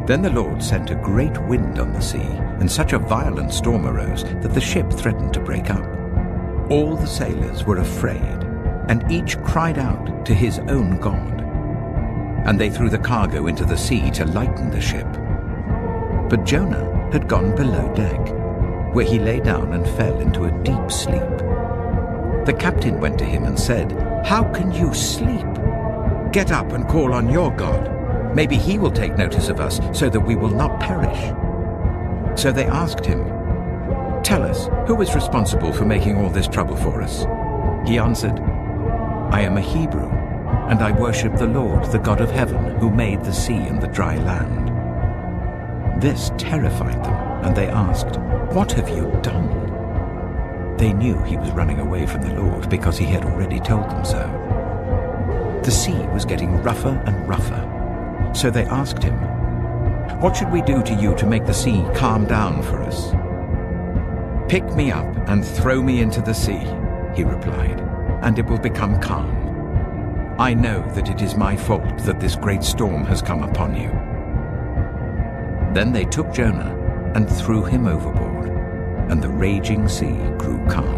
Then the Lord sent a great wind on the sea, and such a violent storm arose that the ship threatened to break up. All the sailors were afraid, and each cried out to his own God. And they threw the cargo into the sea to lighten the ship. But Jonah had gone below deck, where he lay down and fell into a deep sleep. The captain went to him and said, "How can you sleep? Get up and call on your God. Maybe he will take notice of us so that we will not perish." So they asked him, "Tell us, who is responsible for making all this trouble for us?" He answered, "I am a Hebrew, and I worship the Lord, the God of heaven, who made the sea and the dry land." This terrified them, and they asked, "What have you done?" They knew he was running away from the Lord because he had already told them so. The sea was getting rougher and rougher, so they asked him, "What should we do to you to make the sea calm down for us?" "Pick me up and throw me into the sea," he replied, "and it will become calm. I know that it is my fault that this great storm has come upon you." Then they took Jonah and threw him overboard, and the raging sea grew calm.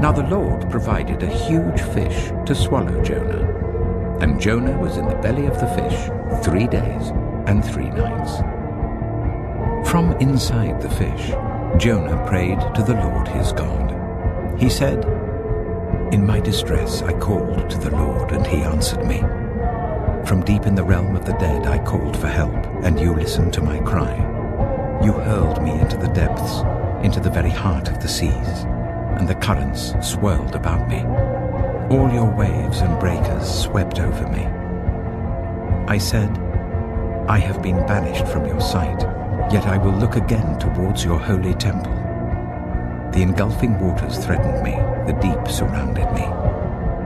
Now the Lord provided a huge fish to swallow Jonah, and Jonah was in the belly of the fish 3 days and 3 nights. From inside the fish, Jonah prayed to the Lord his God. He said, "In my distress I called to the Lord, and he answered me. From deep in the realm of the dead I called for help, and you listened to my cry. You hurled me into the depths, into the very heart of the seas, and the currents swirled about me. All your waves and breakers swept over me. I said, I have been banished from your sight, yet I will look again towards your holy temple. The engulfing waters threatened me, the deep surrounded me.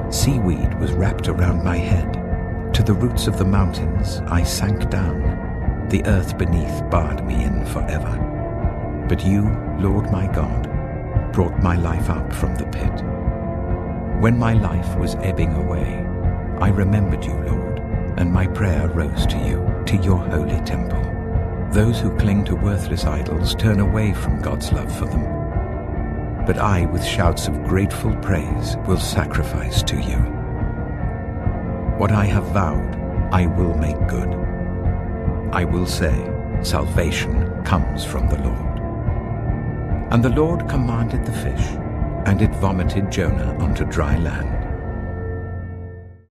Seaweed was wrapped around my head. To the roots of the mountains I sank down. The earth beneath barred me in forever. But you, Lord my God, brought my life up from the pit. When my life was ebbing away, I remembered you, Lord, and my prayer rose to you, to your holy temple. Those who cling to worthless idols turn away from God's love for them. But I, with shouts of grateful praise, will sacrifice to you. What I have vowed, I will make good. I will say, salvation comes from the Lord. And the Lord commanded the fish, and it vomited Jonah onto dry land.